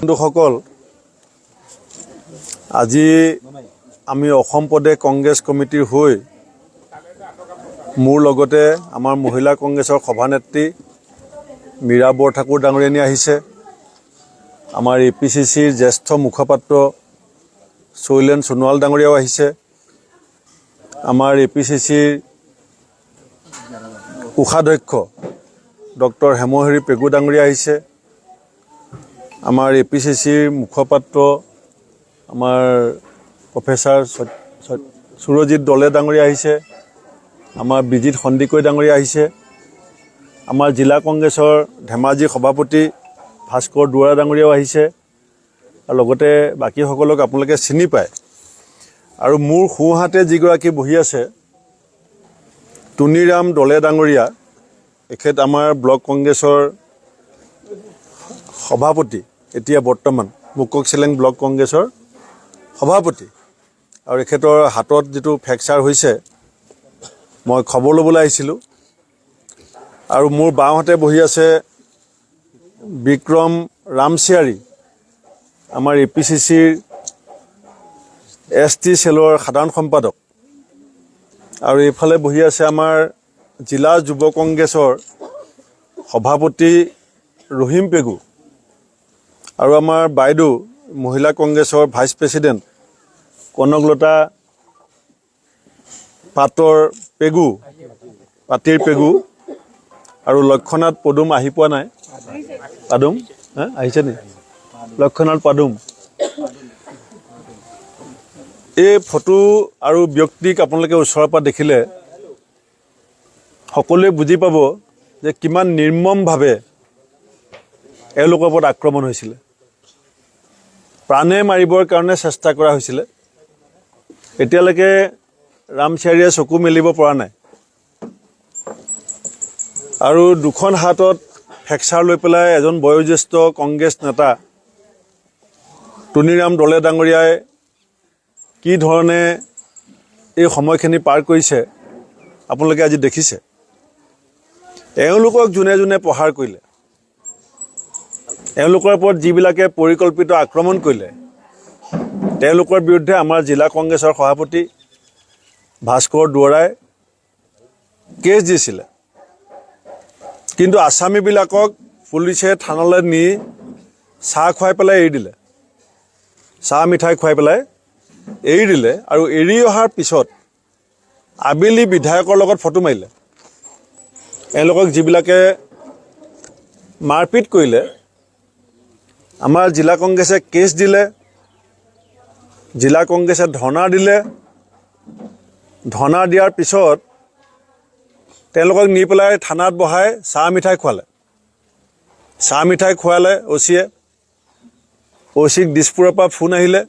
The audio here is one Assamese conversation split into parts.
বন্ধুসকল, আজি আমি অসম প্ৰদেশ কংগ্ৰেছ কমিটিৰ হৈ মোৰ লগতে আমাৰ মহিলা কংগ্ৰেছৰ সভানেত্ৰী মীৰা বৰঠাকুৰ ডাঙৰীয়ানী আহিছে। আমাৰ APCCৰ জ্যেষ্ঠ মুখপাত্ৰ শৈলেন সোণোৱাল ডাঙৰীয়াও আহিছে। আমাৰ APCCৰ কোষাধ্যক্ষ ডক্টৰ হেমহৰি পেগু ডাঙৰীয়া আহিছে। আমাৰ APCCৰ মুখপাত্ৰ আমাৰ প্ৰফেচাৰ সুৰজিৎ দলে ডাঙৰীয়া আহিছে। আমাৰ বিজিত সন্দিকৈ ডাঙৰীয়া আহিছে। আমাৰ জিলা কংগ্ৰেছৰ ধেমাজি সভাপতি ভাস্কৰ দুৱৰা ডাঙৰীয়াও আহিছে। আৰু লগতে বাকীসকলক আপোনালোকে চিনি পায়। আৰু মোৰ সোঁহাতে যিগৰাকী বহি আছে টুনিৰাম দলে ডাঙৰীয়া, এখেত আমাৰ ব্লক কংগ্ৰেছৰ সভাপতি, এতিয়া বৰ্তমান মুকক চেলেং ব্লক কংগ্ৰেছৰ সভাপতি। আৰু এখেতৰ হাতত যিটো ফ্ৰেকচাৰ হৈছে, মই খবৰ ল'বলৈ আহিছিলোঁ। আৰু মোৰ বাওঁহাতে বহি আছে বিক্ৰম ৰামচিয়াৰী, আমাৰ APCCৰ ST চেলৰ সাধাৰণ সম্পাদক। আৰু এইফালে বহি আছে আমাৰ জিলা যুৱ কংগ্ৰেছৰ সভাপতি ৰহিম পেগু। আৰু আমাৰ বাইদেউ মহিলা কংগ্ৰেছৰ ভাইচ প্ৰেছিডেণ্ট কনকলতা পাতিৰ পেগু। আৰু লক্ষ্যনাথ পদুম আহি পোৱা নাই। পাদুম আহিছে নি? লক্ষ্যনাথ পাদুম। এই ফটো আৰু ব্যক্তিক আপোনালোকে ওচৰৰ পৰা দেখিলে সকলোৱে বুজি পাব যে কিমান নিৰ্মমভাৱে এওঁলোকৰ ওপৰত আক্ৰমণ হৈছিলে। প্ৰাণে মাৰিবৰ কাৰণে চেষ্টা কৰা হৈছিলে। এতিয়ালৈকে ৰামচিয়াৰীয়ে চকু মেলিব পৰা নাই। আৰু দুখন হাতত ফ্ৰেকচাৰ লৈ পেলাই এজন বয়োজ্যেষ্ঠ কংগ্ৰেছ নেতা টুনিৰাম দলে ডাঙৰীয়াই কি ধৰণে এই সময়খিনি পাৰ কৰিছে আপোনালোকে আজি দেখিছে। এওঁলোকক যোনে যোনে প্ৰহাৰ কৰিলে, এওঁলোকৰ ওপৰত যিবিলাকে পৰিকল্পিত আক্ৰমণ কৰিলে, তেওঁলোকৰ বিৰুদ্ধে আমাৰ জিলা কংগ্ৰেছৰ সভাপতি ভাস্কৰ দুৱৰাই কেছ দিছিলে। কিন্তু আছামীবিলাকক পুলিচে থানালৈ নি চাহ খুৱাই পেলাই এৰি দিলে, চাহ মিঠাই খুৱাই পেলাই এৰি দিলে। আৰু এৰি অহাৰ পিছত আবেলি বিধায়কৰ লগত ফটো মাৰিলে। এওঁলোকক যিবিলাকে মাৰপিট কৰিলে, আমাৰ জিলা কংগ্ৰেছে কেছ দিলে, জিলা কংগ্ৰেছে ধৰ্ণা দিলে। ধৰ্ণা দিয়াৰ পিছত তেওঁলোকক নি পেলাই থানাত বহাই চাহ মিঠাই খোৱালে। চাহ মিঠাই খোৱালে OCক দিছপুৰৰ পৰা ফোন আহিলে।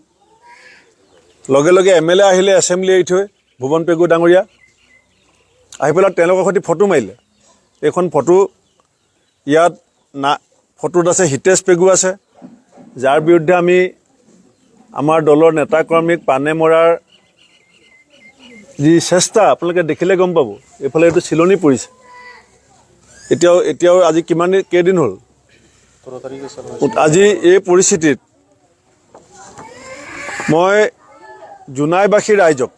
লগে লগে MLA আহিলে, এছেম্বলি এৰি থৈ ভুৱন পেগু ডাঙৰীয়া আহি পেলাই তেওঁলোকৰ সৈতে ফটো মাৰিলে। এইখন ফটো ইয়াত ফটোত আছে হিতেশ পেগু আছে, যাৰ বিৰুদ্ধে আমি আমাৰ দলৰ নেতাকৰ্মীক প্ৰাণে মৰাৰ যি চেষ্টা আপোনালোকে দেখিলে গম পাব। এইফালে এইটো চিলনি পৰিছে। এতিয়াও আজি কেইদিন হ'ল আজি এই পৰিস্থিতিত মই জোনাইবাসী ৰাইজক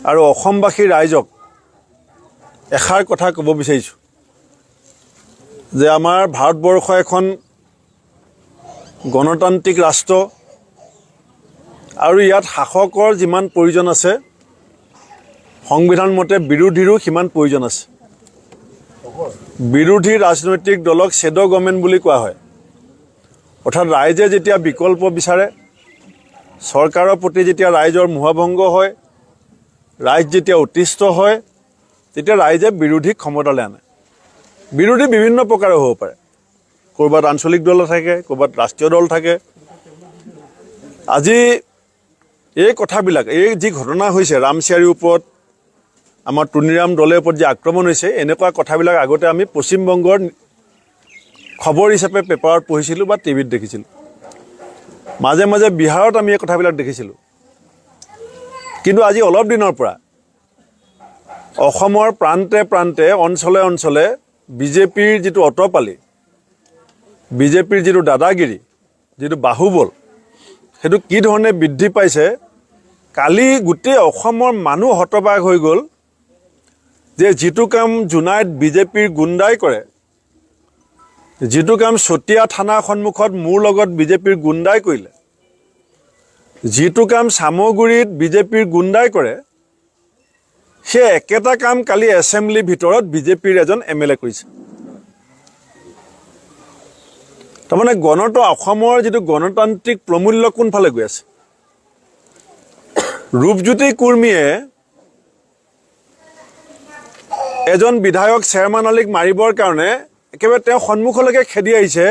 আৰু অসমবাসী ৰাইজক এষাৰ কথা ক'ব বিচাৰিছোঁ যে আমাৰ ভাৰতবৰ্ষ এখন গণতান্ত্ৰিক ৰাষ্ট্ৰ। আৰু ইয়াত শাসকৰ যিমান প্ৰয়োজন আছে, সংবিধান মতে বিৰোধীৰো সিমান প্ৰয়োজন আছে। বিৰোধী ৰাজনৈতিক দলক শ্বেডো গভৰ্ণমেণ্ট বুলি কোৱা হয়। অৰ্থাৎ ৰাইজে যেতিয়া বিকল্প বিচাৰে, চৰকাৰৰ প্ৰতি যেতিয়া ৰাইজৰ মোহভংগ হয়, ৰাইজ যেতিয়া অতিষ্ঠ হয়, তেতিয়া ৰাইজে বিৰোধীক ক্ষমতালৈ আনে। বিৰোধী বিভিন্ন প্ৰকাৰৰ হ'ব পাৰে। ক'ৰবাত আঞ্চলিক দল থাকে, ক'ৰবাত ৰাষ্ট্ৰীয় দল থাকে। আজি এই কথাবিলাক, এই যি ঘটনা হৈছে ৰামচিয়াৰীৰ ওপৰত, আমাৰ টুনিৰাম দলৰ ওপৰত যি আক্ৰমণ হৈছে, এনেকুৱা কথাবিলাক আগতে আমি পশ্চিমবংগৰ খবৰ হিচাপে পেপাৰত পঢ়িছিলোঁ বা টিভিত দেখিছিলোঁ। মাজে মাজে বিহাৰত আমি এই কথাবিলাক দেখিছিলোঁ। কিন্তু আজি অলপ দিনৰ পৰা অসমৰ প্ৰান্তে প্ৰান্তে অঞ্চলে অঞ্চলে বিজেপিৰ যিটো অটপালি, বিজেপিৰ যিটো দাদাগিৰি যিটো বাহুবল সেইটো কি ধৰণে বৃদ্ধি পাইছে কালি গোটেই অসমৰ মানুহ হতবাক হৈ গ'ল যে যিটো কাম জোনাইত বিজেপিৰ গুণ্ডাই কৰে যিটো কাম চতিয়া থানাৰ সন্মুখত মোৰ লগত বিজেপিৰ গুণ্ডাই কৰিলে যিটো কাম সামগুৰিত বিজেপিৰ গুণ্ডাই কৰে সেই একেটা কাম কালি এছেম্বলি ভিতৰত বিজেপিৰ এজন এমএলএ কৰিছে তাৰমানে অসমৰ যিটো গণতান্ত্ৰিক প্ৰমূল্য কোনফালে গৈ আছে ৰূপজ্যোতি কুৰ্মীয়ে এজন বিধায়ক চেয়াৰমান আলীক মাৰিবৰ কাৰণে একেবাৰে তেওঁ সন্মুখলৈকে খেদি আহিছে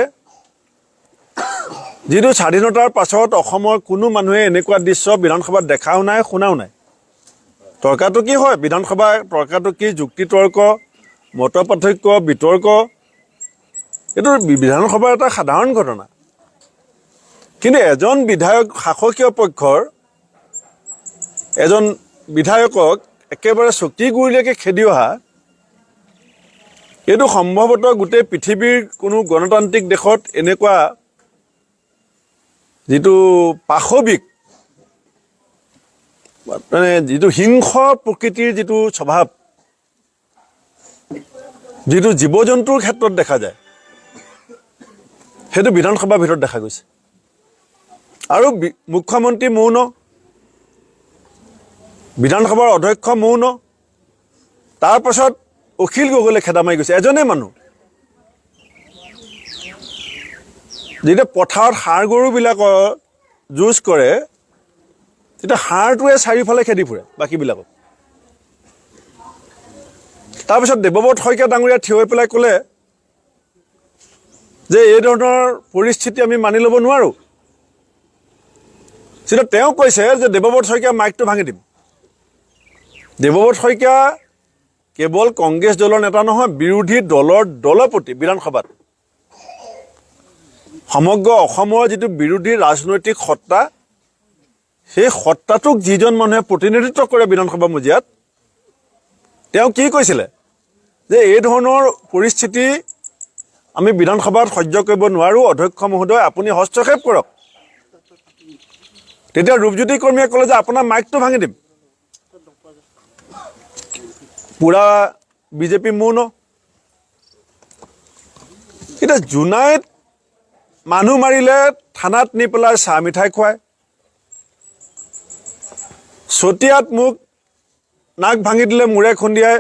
যিটো স্বাধীনতাৰ পাছত অসমৰ কোনো মানুহে এনেকুৱা দৃশ্য বিধানসভাত দেখাও নাই শুনাও নাই তৰ্কাটো কি হয় বিধানসভাৰ তৰ্কাটো কি যুক্তি তৰ্ক মত পাৰ্থক্য বিতৰ্ক এইটো বিধানসভাৰ এটা সাধাৰণ ঘটনা কিন্তু এজন বিধায়ক শাসকীয় পক্ষৰ এজন বিধায়কক একেবাৰে চকী গুৰিলৈকে খেদি অহা এইটো সম্ভৱতঃ গোটেই পৃথিৱীৰ কোনো গণতান্ত্ৰিক দেশত এনেকুৱা যিটো পাশবিক মানে যিটো হিংস প্ৰকৃতিৰ যিটো স্বভাৱ যিটো জীৱ জন্তুৰ ক্ষেত্ৰত দেখা যায় সেইটো বিধানসভাৰ ভিতৰত দেখা গৈছে আৰু মুখ্যমন্ত্ৰী মৌন বিধানসভাৰ অধ্যক্ষ মৌন তাৰ পাছত অখিল গগৈলে খেদা মাৰি গৈছে এজনে মানুহ যেতিয়া পথাৰত ষাঁড় গৰুবিলাকৰ যুঁজ কৰে তেতিয়া ষাঁড়টোৱে চাৰিওফালে খেদি ফুৰে বাকীবিলাকক তাৰপিছত দেৱব্ৰত শইকীয়া ডাঙৰীয়া থিয় হৈ পেলাই ক'লে যে এই ধৰণৰ পৰিস্থিতি আমি মানি ল'ব নোৱাৰোঁ তেতিয়া তেওঁ কৈছে যে দেৱব্ৰত শইকীয়া মাইকটো ভাঙি দিম দেৱব্ৰত শইকীয়া কেৱল কংগ্ৰেছ দলৰ নেতা নহয় বিৰোধী দলৰ দলপতি বিধানসভাত সমগ্ৰ অসমৰ যিটো বিৰোধী ৰাজনৈতিক সত্তা সেই সত্তাটোক যিজন মানুহে প্ৰতিনিধিত্ব কৰে বিধানসভা মজিয়াত তেওঁ কি কৈছিলে যে এই ধৰণৰ পৰিস্থিতি আমি বিধানসভাত সহ্য কৰিব নোৱাৰোঁ অধ্যক্ষ মহোদয় আপুনি হস্তক্ষেপ কৰক তেতিয়া ৰূপজ্যোতি কৰ্মীয়ে ক'লে যে আপোনাৰ মাইকটো ভাঙি দিম পুৰা বিজেপি মৌন এতিয়া জোনাইত মানুহ মাৰিলে থানাত নি পেলাই চাহ মিঠাই খুৱায় চতিয়াত মোক নাক ভাঙি দিলে মূৰে খুন্দিয়াই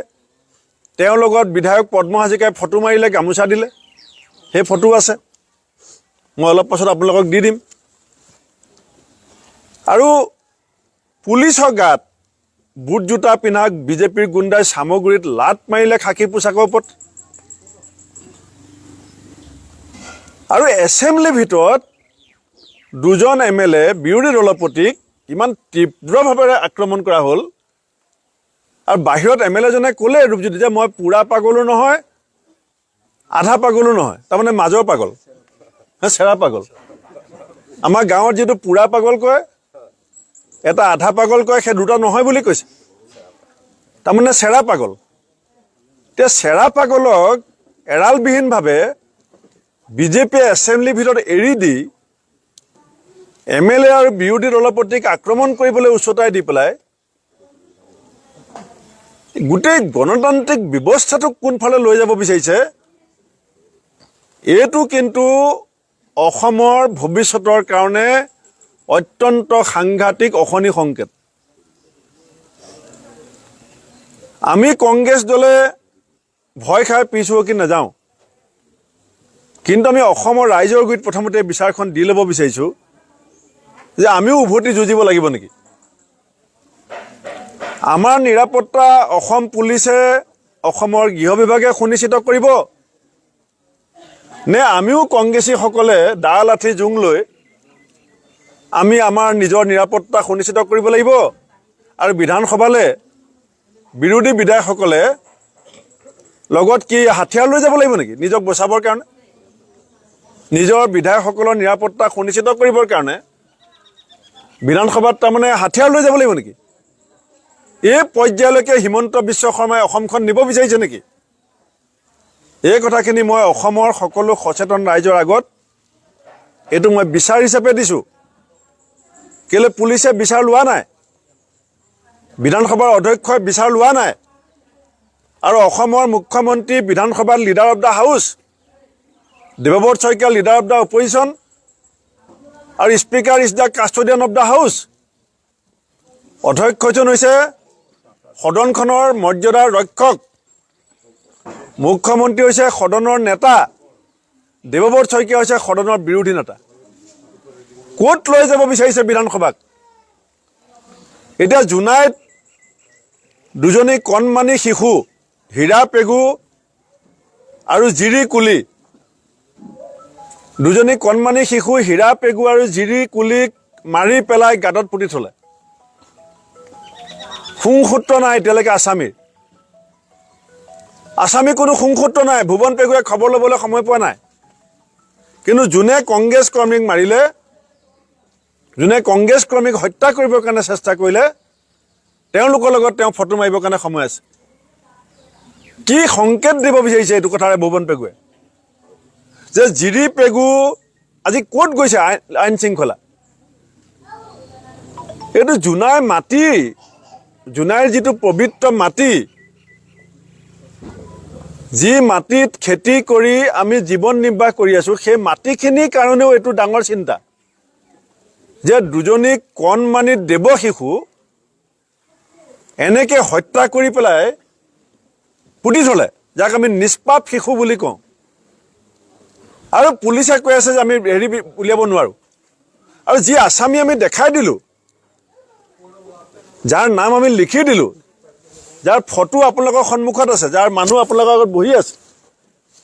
তেওঁৰ লগত বিধায়ক পদ্ম হাজৰিকাই ফটো মাৰিলে গামোচা দিলে সেই ফটো আছে মই অলপ পাছত আপোনালোকক দি দিম আৰু পুলিচৰ গাত বুট জোতা পিন্ধা বিজেপিৰ গুণ্ডাই সামগুৰিত লাট মাৰিলে খাকী পোছাকৰ ওপৰত আৰু এছেম্বলিৰ ভিতৰত দুজন এমএলএ বিৰোধী দলপতিক ইমান তীব্ৰভাৱে আক্ৰমণ কৰা হ'ল আৰু বাহিৰত এমএলএজনে ক'লে ৰূপজ্যোতি যে মই পুৰা পাগলো নহয় আধা পাগলো নহয় তাৰমানে মাজৰ পাগল চেৰা পাগল আমাৰ গাঁৱত যিটো পুৰা পাগল কয় এটা আধা পাগল কয় সেই দুটা নহয় বুলি কৈছে তাৰমানে চেৰা পাগল এতিয়া চেৰা পাগলক এৰালবিহীনভাৱে বিজেপিয়ে এছেম্বলিৰ ভিতৰত এৰি দি এমএলএ আৰু বিৰোধী দলপতিক আক্ৰমণ কৰিবলৈ উচতাই দি পেলাই গোটেই গণতান্ত্ৰিক ব্যৱস্থাটোক কোনফালে লৈ যাব বিচাৰিছে এইটো কিন্তু অসমৰ ভৱিষ্যতৰ কাৰণে অত্যন্ত সাংঘাতিক অশনি সংকেত আমি কংগ্ৰেছ দলে ভয় খাই পিছ হুৱকি নাযাওঁ কিন্তু আমি অসমৰ ৰাইজৰ গুৰিত প্ৰথমতে বিচাৰখন দি ল'ব বিচাৰিছোঁ যে আমিও উভতি যুঁজিব লাগিব নেকি আমাৰ নিৰাপত্তা অসম পুলিচে অসমৰ গৃহ বিভাগে সুনিশ্চিত কৰিব নে আমিও কংগ্ৰেছীসকলে দা লাঠি জোং লৈ আমি আমাৰ নিজৰ নিৰাপত্তা সুনিশ্চিত কৰিব লাগিব আৰু বিধানসভালৈ বিৰোধী বিধায়কসকলে লগত কি হাতিয়াৰ লৈ যাব লাগিব নেকি নিজক বচাবৰ কাৰণে নিজৰ বিধায়কসকলৰ নিৰাপত্তা সুনিশ্চিত কৰিবৰ কাৰণে বিধানসভাত তাৰমানে হাতিয়াৰ লৈ যাব লাগিব নেকি এই পৰ্যায়লৈকে হিমন্ত বিশ্ব শৰ্মাই অসমখন নিব বিচাৰিছে নেকি এই কথাখিনি মই অসমৰ সকলো সচেতন ৰাইজৰ আগত এইটো মই বিচাৰ হিচাপে দিছোঁ কেলে পুলিচে বিচাৰ লোৱা নাই বিধানসভাৰ অধ্যক্ষই বিচাৰ লোৱা নাই আৰু অসমৰ মুখ্যমন্ত্ৰী বিধানসভাৰ leader of the house Debabrata Saikia leader of the opposition আৰু speaker is the custodian of the house অধ্যক্ষজন হৈছে সদনখনৰ মৰ্যাদাৰ ৰক্ষক মুখ্যমন্ত্ৰী হৈছে সদনৰ নেতা দেৱব্ৰত শইকীয়া হৈছে সদনৰ বিৰোধী নেতা ক'ত লৈ যাব বিচাৰিছে বিধানসভাক এতিয়া জুনাইত দুজনী কণমানি শিশু হীৰা পেগু আৰু জিৰি কুলি দুজনী কণমানি শিশু হীৰা পেগু আৰু জিৰি কুলিক মাৰি পেলাই গাঁতত পুতি থলে সুংসূত্ৰ নাই এতিয়ালৈকে আসামী কোনো সুংসূত্ৰ নাই ভুৱন পেগুৱে খবৰ ল'বলৈ সময় পোৱা নাই কিন্তু যোনে কংগ্ৰেছ কৰ্মীক মাৰিলে যোনে কংগ্ৰেছ কৰ্মীক হত্যা কৰিবৰ কাৰণে চেষ্টা কৰিলে তেওঁলোকৰ লগত তেওঁ ফটো মাৰিবৰ কাৰণে সময় আছে কি সংকেত দিব বিচাৰিছে এইটো কথাৰে ভুৱন পেগুৱে যে জিৰি পেগু আজি ক'ত গৈছে আইন শৃংখলা এইটো জোনাইৰ মাটি জোনাইৰ যিটো পবিত্ৰ মাটি যি মাটিত খেতি কৰি আমি জীৱন নিৰ্বাহ কৰি আছোঁ সেই মাটিখিনিৰ কাৰণেও এইটো ডাঙৰ চিন্তা যে দুজনী কণমানি দেৱ শিশু এনেকৈ হত্যা কৰি পেলাই পুতি থলে যাক আমি নিষ্পাপ শিশু বুলি কওঁ আৰু পুলিচে কৈ আছে যে আমি হেৰি উলিয়াব নোৱাৰোঁ আৰু যি আসামী আমি দেখাই দিলোঁ যাৰ নাম আমি লিখি দিলোঁ যাৰ ফটো আপোনালোকৰ সন্মুখত আছে যাৰ মানুহ আপোনালোকৰ আগত বহি আছে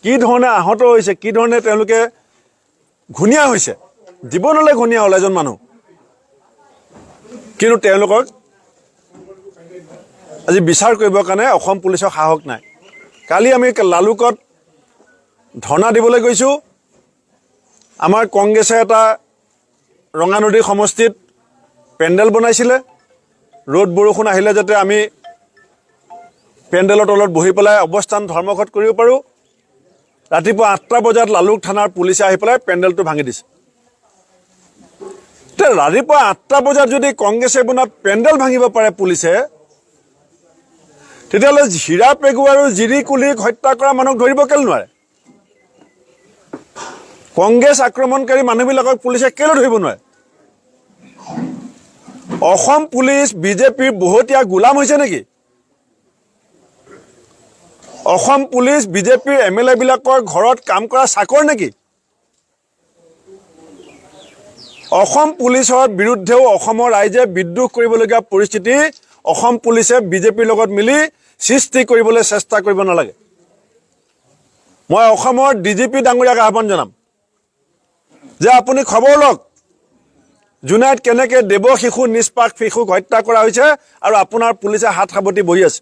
কি ধৰণে আহত হৈছে কি ধৰণে তেওঁলোকে ঘূণীয়া হৈছে জীৱনলৈ ঘূণীয়া হ'ল এজন মানুহ কিন্তু তেওঁলোকক আজি বিচাৰ কৰিবৰ কাৰণে অসম পুলিচৰ সাহস নাই কালি আমি লালুকত ধৰ্ণা দিবলৈ গৈছোঁ আমাৰ কংগ্ৰেছে এটা ৰঙানদী সমষ্টিত পেণ্ডেল বনাইছিলে ৰ'দ বৰষুণ আহিলে যাতে আমি পেণ্ডেলৰ তলত বহি পেলাই অৱস্থান ধৰ্মঘট কৰিব পাৰোঁ ৰাতিপুৱা 8টা বজাত লালুক থানাৰ পুলিচে আহি পেলাই পেণ্ডেলটো ভাঙি দিছে এতিয়া ৰাতিপুৱা 8টা বজাত যদি কংগ্ৰেছে বনোৱা পেণ্ডেল ভাঙিব পাৰে পুলিচে তেতিয়াহ'লে হীৰা পেগু আৰু জিৰি কুলিক হত্যা কৰা মানুহক ধৰিব কেলে নোৱাৰে কংগ্ৰেছ আক্ৰমণকাৰী মানুহবিলাকক পুলিচে কেলে ধৰিব নোৱাৰে অসম পুলিচ বিজেপিৰ বহুতীয়া গোলাম হৈছে নেকি অসম পুলিচ বিজেপিৰ MLA বিলাকৰ ঘৰত কাম কৰা চাকৰ নেকি অসম পুলিচৰ বিৰুদ্ধেও অসমৰ ৰাইজে বিদ্ৰোহ কৰিবলগীয়া পৰিস্থিতি অসম পুলিচে বিজেপিৰ লগত মিলি সৃষ্টি কৰিবলৈ চেষ্টা কৰিব নালাগে মই অসমৰ DGP ডাঙৰীয়াক আহ্বান জনাম যে আপুনি খবৰ লওক জুনাইত কেনেকৈ দেৱ শিশু নিষ্পাপ শিশুক হত্যা কৰা হৈছে আৰু আপোনাৰ পুলিচে হাত সাৱটি বহি আছে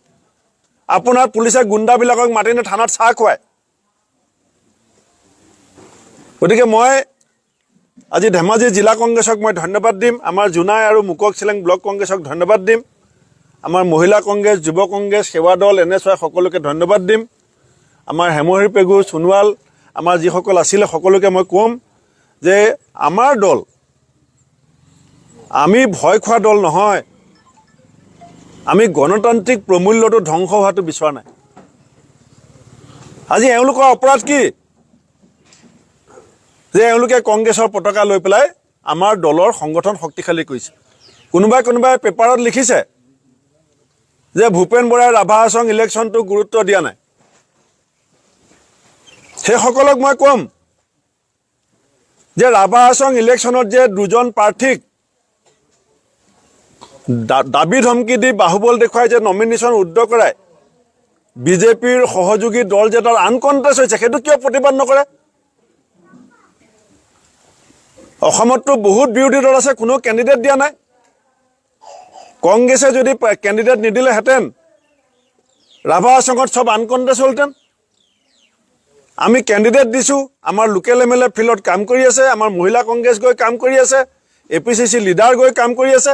আপোনাৰ পুলিচে গুণ্ডাবিলাকক মাতি নি থানাত চাহ খুৱায় গতিকে মই আজি ধেমাজি জিলা কংগ্ৰেছক মই ধন্যবাদ দিম আমাৰ জোনাই আৰু মুকক চিলেং ব্লক কংগ্ৰেছক ধন্যবাদ দিম আমাৰ মহিলা কংগ্ৰেছ যুৱ কংগ্ৰেছ সেৱা দল NSY সকলোকে ধন্যবাদ দিম আমাৰ হেমহৰি পেগু সোণোৱাল আমাৰ যিসকল আছিলে সকলোকে মই ক'ম যে আমাৰ দল আমি ভয় খোৱা দল নহয় আমি গণতান্ত্ৰিক প্ৰমূল্যটো ধ্বংস হোৱাটো বিচৰা নাই আজি এওঁলোকৰ অপৰাধ কি যে এওঁলোকে কংগ্ৰেছৰ পতাকা লৈ পেলাই আমাৰ দলৰ সংগঠন শক্তিশালী কৰিছে কোনোবাই পেপাৰত লিখিছে যে ভূপেন বৰাই ৰাভা হাছং ইলেকশ্যনটো গুৰুত্ব দিয়া নাই সেইসকলক মই ক'ম যে ৰাভা হাছং ইলেকশ্যনত যে দুজন প্ৰাৰ্থীক দাবী ধমকি দি বাহুবল দেখুৱাই যে নমিনেশ্যন উইথড্ৰ কৰাই বিজেপিৰ সহযোগী দল যে তাৰ আনকণ্টেষ্ট হৈছে সেইটো কিয় প্ৰতিবাদ নকৰে অসমততো বহুত বিৰোধী দল আছে কোনো কেণ্ডিডেট দিয়া নাই কংগ্ৰেছে যদি কেণ্ডিডেট নিদিলেহেঁতেন ৰাভা হাছঙত চব আনকণ্টেষ্ট হ'লহেঁতেন আমি কেণ্ডিডেট দিছোঁ আমাৰ লোকেল MLA ফিল্ডত কাম কৰি আছে আমাৰ মহিলা কংগ্ৰেছ গৈ কাম কৰি আছে APCC লিডাৰ গৈ কাম কৰি আছে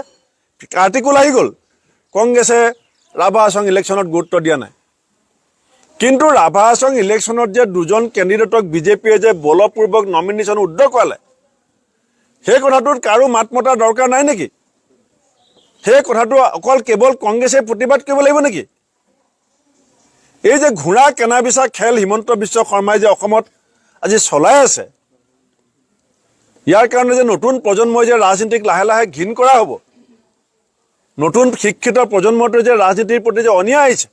আৰ্টিকল আহি গ'ল কংগ্ৰেছে ৰাভা হাছং ইলেকশ্যনত গুৰুত্ব দিয়া নাই কিন্তু ৰাভা হাছং ইলেকশ্যনত যে দুজন কেণ্ডিডেটক বিজেপিয়ে যে বলপূৰ্বক নমিনেশ্যন উইথড্ৰ কৰালে সেই কথাটোত কাৰো মাত মতাৰ দৰকাৰ নাই নেকি? সেই কথাটো অকল কেৱল কংগ্ৰেছে প্ৰতিবাদ কৰিব লাগিব নেকি? এই যে ঘোঁৰা কেনা বেচা খেল হিমন্ত বিশ্ব শৰ্মাই যে অসমত আজি চলাই আছে, ইয়াৰ কাৰণে যে নতুন প্ৰজন্মই যে ৰাজনীতিক লাহে লাহে ঘিণ কৰা হ'ব, নতুন শিক্ষিত প্ৰজন্মটোৱে যে ৰাজনীতিৰ প্ৰতি যে অনিয়া আহিছে,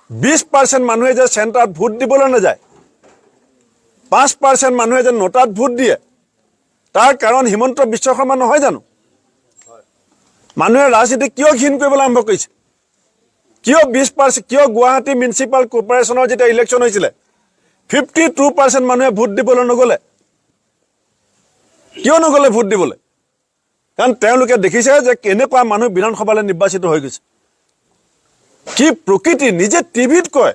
20% মানুহে যে চেণ্টাৰত ভোট দিবলৈ নাযায়, 5% মানুহে যে নোটাত ভোট দিয়ে, তাৰ কাৰণ হিমন্ত বিশ্ব শৰ্মা নহয় জানো? মানুহে ৰাজনীতিক কিয় ঘিণ কৰিবলৈ আৰম্ভ কৰিছে? কিয় 20%, কিয় গুৱাহাটী মিউনিচিপাল কৰ্পৰেশ্যনৰ যেতিয়া ইলেকশ্যন হৈছিলে 52% মানুহে ভোট দিবলৈ নগ'লে? কিয় নগ'লে ভোট দিবলৈ? কাৰণ তেওঁলোকে দেখিছে যে কেনেকুৱা মানুহ বিধানসভালৈ নিৰ্বাচিত হৈ গৈছে। কি প্ৰকৃতি! নিজে টিভিত কয়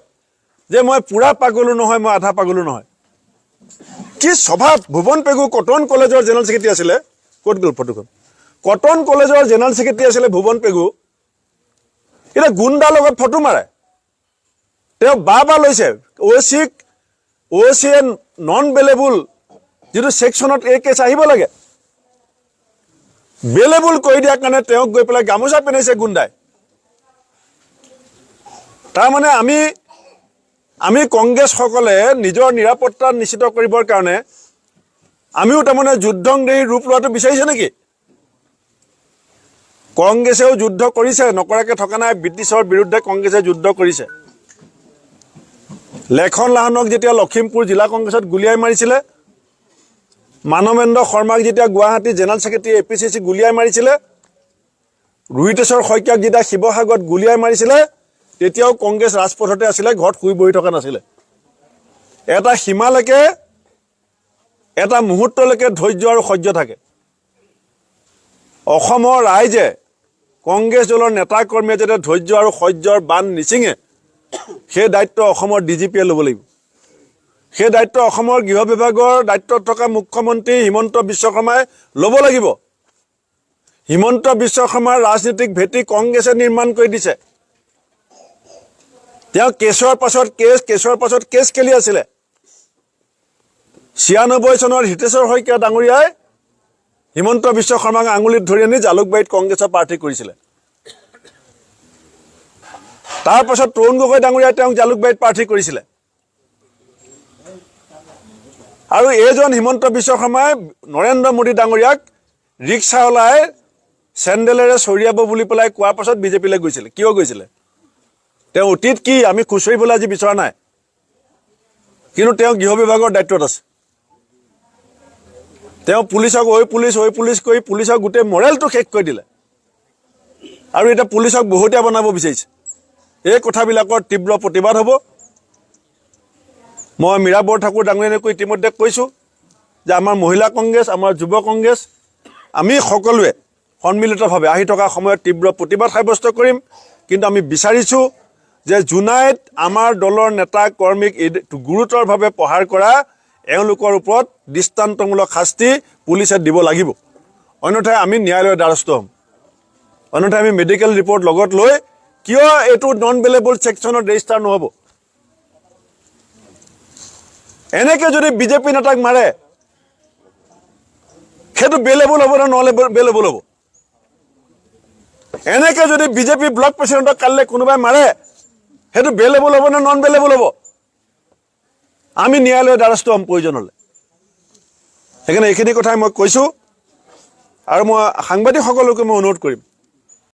যে মই পুৰা পাগলো নহয়, মই আধা পাগলো নহয়। কি স্বভাৱ! ভুৱন পেগু কটন কলেজৰ জেনেৰেল ছেক্ৰেটাৰী আছিলে। ক'ত গ'ল ফটোখন? কটন কলেজৰ জেনেৰেল ছেক্ৰেটাৰী আছিলে ভুৱন পেগু। এতিয়া গুণ্ডাৰ লগত ফটো মাৰে। তেওঁ বা লৈছে OC নন বেলেবুল যিটো ছেকশ্যনত এই কেছ আহিব লাগে, বেলেবুল কৰি দিয়াৰ কাৰণে তেওঁক গৈ পেলাই গামোচা পিন্ধাইছে গুণ্ডাই। তাৰমানে আমি কংগ্ৰেছসকলে নিজৰ নিৰাপত্তা নিশ্চিত কৰিবৰ কাৰণে আমিও তাৰমানে যুদ্ধংদেহী ৰূপ লোৱাটো বিচাৰিছে নেকি? কংগ্ৰেছেও যুদ্ধ কৰিছে, নকৰাকৈ থকা নাই। ব্ৰিটিছৰ বিৰুদ্ধে কংগ্ৰেছে যুদ্ধ কৰিছে। লেখন লাহনক যেতিয়া লখিমপুৰ জিলা কংগ্ৰেছত গুলীয়াই মাৰিছিলে, মানৱেন্দ্ৰ শৰ্মাক যেতিয়া গুৱাহাটী জেনেৰেল ছেক্ৰেটাৰী APCC গুলীয়াই মাৰিছিলে, ৰুহিতেশ্বৰ শইকীয়াক যেতিয়া শিৱসাগৰত গুলীয়াই মাৰিছিলে, তেতিয়াও কংগ্ৰেছ ৰাজপথতে আছিলে, ঘৰত শুই বহি থকা নাছিলে। এটা সীমালৈকে, এটা মুহূৰ্তলৈকে ধৈৰ্য আৰু সহ্য থাকে। অসমৰ ৰাইজে কংগ্ৰেছ দলৰ নেতা কৰ্মীয়ে যাতে ধৈৰ্য আৰু সহ্যৰ বান্ধ নিচিঙে, সেই দায়িত্ব অসমৰ DGPয়ে ল'ব লাগিব। সেই দায়িত্ব অসমৰ গৃহ বিভাগৰ দায়িত্বত থকা মুখ্যমন্ত্ৰী হিমন্ত বিশ্ব শৰ্মাই ল'ব লাগিব। হিমন্ত বিশ্ব শৰ্মাৰ ৰাজনীতিক ভেটি কংগ্ৰেছে নিৰ্মাণ কৰি দিছে। তেওঁ কেছৰ পাছত কেছ খেলি আছিলে। 96 চনৰ হিতেশ্বৰ শইকীয়া ডাঙৰীয়াই হিমন্ত বিশ্ব শৰ্মাক আঙুলিত ধৰি আনি জালুকবাৰীত কংগ্ৰেছৰ প্ৰাৰ্থী কৰিছিলে। তাৰ পাছত তৰুণ গগৈ ডাঙৰীয়াই তেওঁক জালুকবাৰীত প্ৰাৰ্থী কৰিছিলে। আৰু এইজন হিমন্ত বিশ্ব শৰ্মাই নৰেন্দ্ৰ মোদী ডাঙৰীয়াক ৰিক্সা ওলাই চেণ্ডেলেৰে চৰিয়াব বুলি পেলাই কোৱাৰ পাছত বিজেপিলৈ গৈছিলে। কিয় গৈছিলে? তেওঁ অতীত কি আমি খুচৰিবলৈ আজি বিচৰা নাই, কিন্তু তেওঁ গৃহ বিভাগৰ দায়িত্বত আছে। তেওঁ পুলিচক ঐ পুলিচ কৰি পুলিচক গোটেই মৰেলটো শেষ কৰি দিলে, আৰু এতিয়া পুলিচক বহুতীয়া বনাব বিচাৰিছে। এই কথাবিলাকৰ তীব্ৰ প্ৰতিবাদ হ'ব। মই মীৰা বৰঠাকুৰ ডাঙৰীয়াকৈ ইতিমধ্যে কৈছোঁ যে আমাৰ মহিলা কংগ্ৰেছ, আমাৰ যুৱ কংগ্ৰেছ, আমি সকলোৱে সন্মিলিতভাৱে আহি থকা সময়ত তীব্ৰ প্ৰতিবাদ সাব্যস্ত কৰিম। কিন্তু আমি বিচাৰিছোঁ যে জোনাইত আমাৰ দলৰ নেতা কৰ্মীক গুৰুতৰভাৱে প্ৰহাৰ কৰা এওঁলোকৰ ওপৰত দৃষ্টান্তমূলক শাস্তি পুলিচে দিব লাগিব। অন্যথাই আমি ন্যায়ালয়ৰ দ্বাৰস্থ হ'ম। অন্যথাই আমি মেডিকেল ৰিপৰ্ট লগত লৈ কিয় এইটো নন বেলেবল ছেকশ্যনত ৰেজিষ্টাৰ নহ'ব? এনেকৈ যদি বিজেপি নেতাক মাৰে, সেইটো বেলেবল হ'ব নে নহ'লে বেলেবল হ'ব? এনেকৈ যদি বিজেপি ব্লক প্ৰেচিডেণ্টক কালিলৈ কোনোবাই মাৰে, সেইটো বেলেবল হ'ব নে নন বেলেবল হ'ব? আমি ন্যায়ালয়ৰ দ্বাৰস্থ হ'ম প্ৰয়োজন হ'লে। সেইকাৰণে এইখিনি কথাই মই কৈছোঁ, আৰু মই সাংবাদিকসকলকো মই অনুৰোধ কৰিম